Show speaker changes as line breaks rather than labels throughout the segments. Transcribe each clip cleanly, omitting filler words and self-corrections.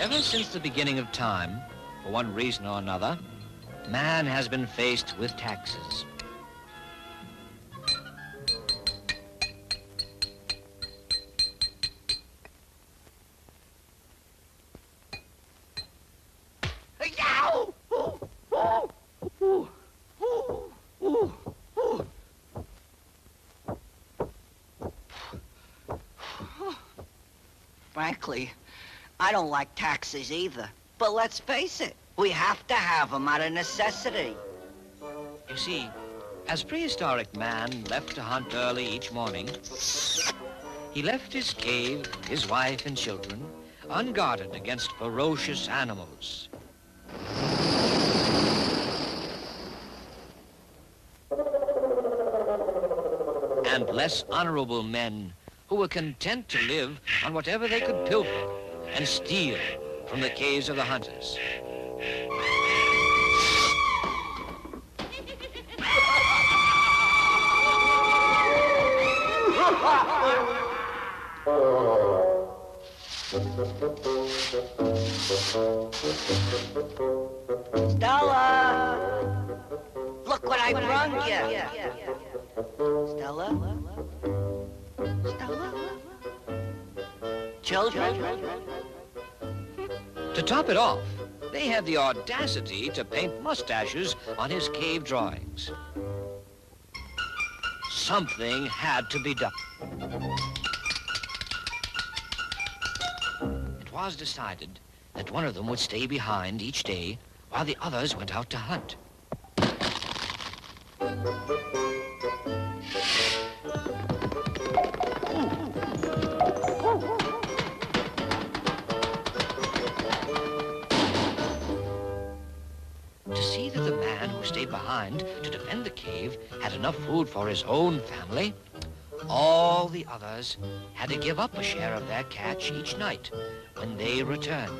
Ever since the beginning of time, for one reason or another, man has been faced with taxes.
Frankly, I don't like taxes either. But let's face it, we have to have them out of necessity.
You see, as prehistoric man left to hunt early each morning, he left his cave, his wife and children, unguarded against ferocious animals. And less honorable men who were content to live on whatever they could pilfer and steal from the caves of the hunters.
Stella! Look what I brung you. Stella? Stella? Children?
To top it off, they had the audacity to paint mustaches on his cave drawings. Something had to be done. It was decided that one of them would stay behind each day while the others went out to hunt. To see that the man who stayed behind to defend the cave had enough food for his own family, all the others had to give up a share of their catch each night when they returned.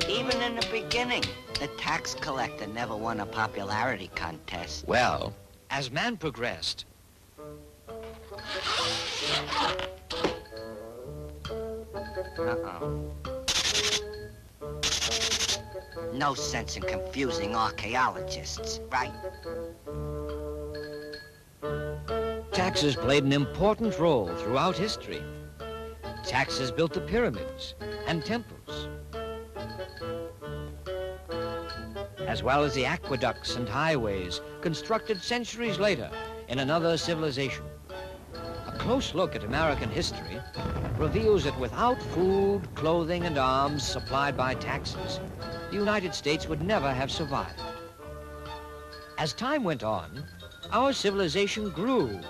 Even in the beginning, the tax collector never won a popularity contest.
Well, as man progressed,
No sense in confusing archaeologists, right?
taxes played an important role throughout history. Taxes built the pyramids and temples, as well as the aqueducts and highways constructed centuries later in another civilization. A close look at American history reveals that without food, clothing, and arms supplied by taxes, the United States would never have survived. As time went on, our civilization grew,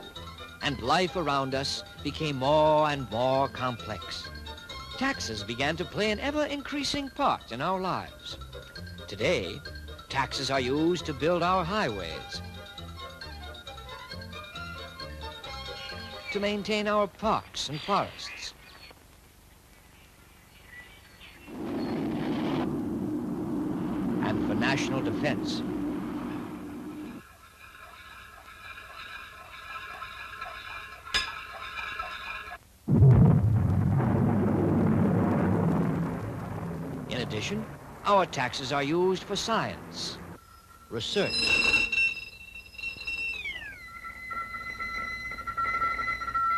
and life around us became more and more complex. Taxes began to play an ever-increasing part in our lives. Today, taxes are used to build our highways, to maintain our parks and forests, and for national defense. In addition, our taxes are used for science, research,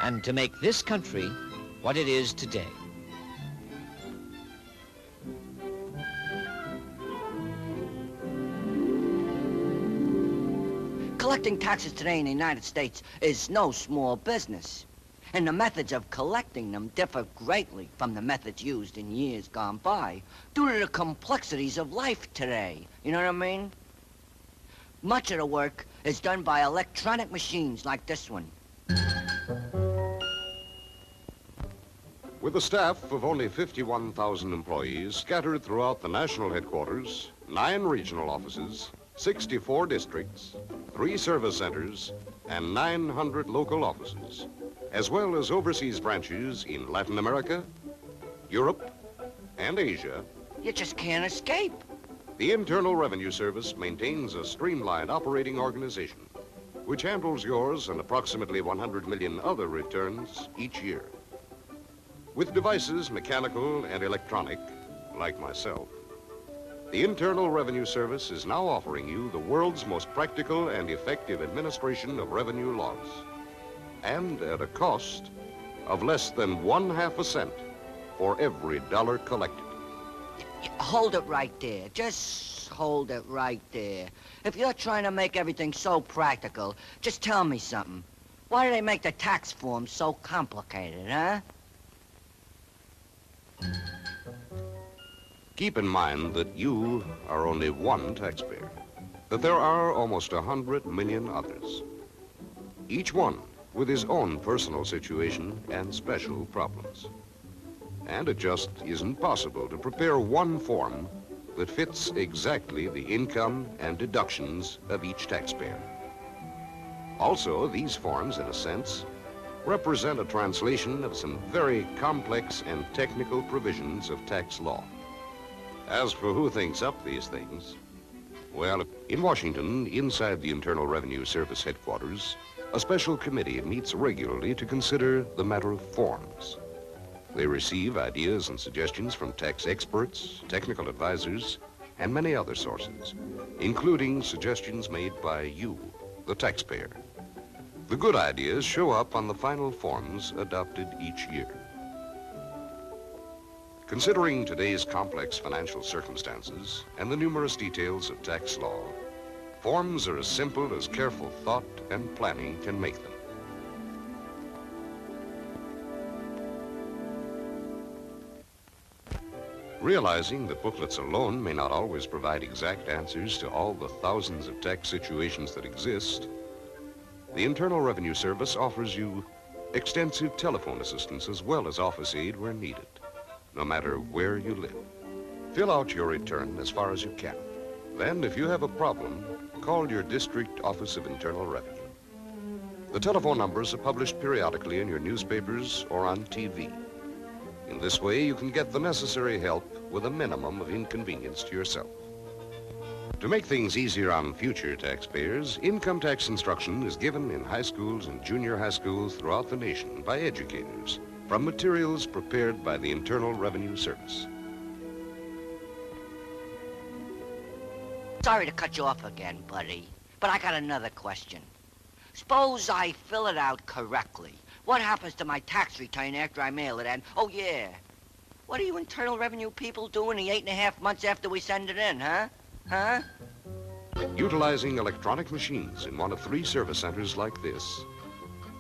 and to make this country what it is today.
Collecting taxes today in the United States is no small business. And the methods of collecting them differ greatly from the methods used in years gone by due to the complexities of life today. You know what I mean? Much of the work is done by electronic machines like this one.
With a staff of only 51,000 employees scattered throughout the national headquarters, 9 regional offices, 64 districts, 3 service centers, and 900 local offices, as well as overseas branches in Latin America, Europe, and Asia.
You just can't escape.
The Internal Revenue Service maintains a streamlined operating organization which handles yours and approximately 100 million other returns each year. With devices, mechanical and electronic, like myself, the Internal Revenue Service is now offering you the world's most practical and effective administration of revenue laws, and at a cost of less than 1/2 cent for every dollar collected.
Hold it right there. Just hold it right there. If you're trying to make everything so practical, just tell me something. Why do they make the tax forms so complicated, huh?
Keep in mind that you are only one taxpayer, that there are almost 100 million others, each one with his own personal situation and special problems. And it just isn't possible to prepare one form that fits exactly the income and deductions of each taxpayer. Also, these forms, in a sense, represent a translation of some very complex and technical provisions of tax law. As for who thinks up these things, well, in Washington, inside the Internal Revenue Service headquarters, a special committee meets regularly to consider the matter of forms. They receive ideas and suggestions from tax experts, technical advisors, and many other sources, including suggestions made by you, the taxpayer. The good ideas show up on the final forms adopted each year. Considering today's complex financial circumstances and the numerous details of tax law, forms are as simple as careful thought and planning can make them. Realizing that booklets alone may not always provide exact answers to all the thousands of tax situations that exist, the Internal Revenue Service offers you extensive telephone assistance as well as office aid where needed, no matter where you live. Fill out your return as far as you can. Then, if you have a problem, call your district office of Internal Revenue. The telephone numbers are published periodically in your newspapers or on TV. In this way, you can get the necessary help with a minimum of inconvenience to yourself. To make things easier on future taxpayers, income tax instruction is given in high schools and junior high schools throughout the nation by educators from materials prepared by the Internal Revenue Service.
Sorry to cut you off again, buddy, but I got another question. Suppose I fill it out correctly. What happens to my tax return after I mail it? And, oh, yeah, what are you Internal Revenue people doing the 8.5 months after we send it in, huh? Huh?
Utilizing electronic machines in one of 3 service centers like this,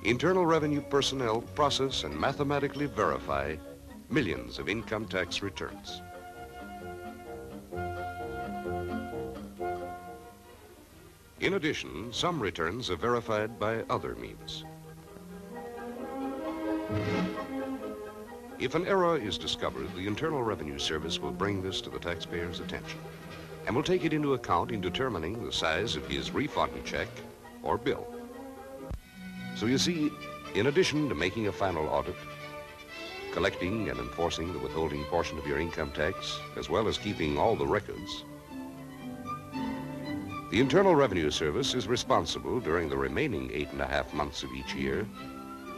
Internal Revenue personnel process and mathematically verify millions of income tax returns. In addition, some returns are verified by other means. If an error is discovered, the Internal Revenue Service will bring this to the taxpayer's attention and will take it into account in determining the size of his refund check or bill. So you see, in addition to making a final audit, collecting and enforcing the withholding portion of your income tax, as well as keeping all the records, the Internal Revenue Service is responsible during the remaining 8.5 months of each year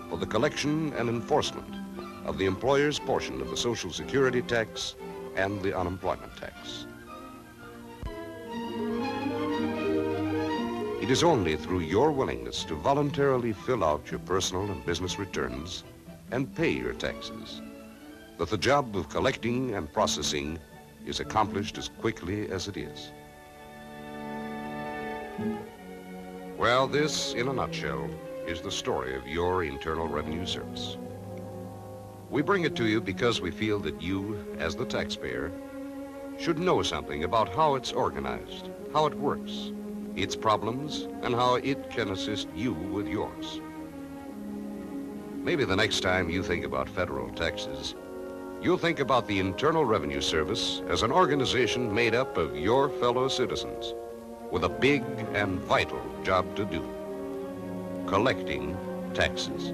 for the collection and enforcement of the employer's portion of the Social Security tax and the unemployment tax. It is only through your willingness to voluntarily fill out your personal and business returns and pay your taxes that the job of collecting and processing is accomplished as quickly as it is. Well, this, in a nutshell, is the story of your Internal Revenue Service. We bring it to you because we feel that you, as the taxpayer, should know something about how it's organized, how it works, its problems, and how it can assist you with yours. Maybe the next time you think about federal taxes, you'll think about the Internal Revenue Service as an organization made up of your fellow citizens with a big and vital job to do: collecting taxes.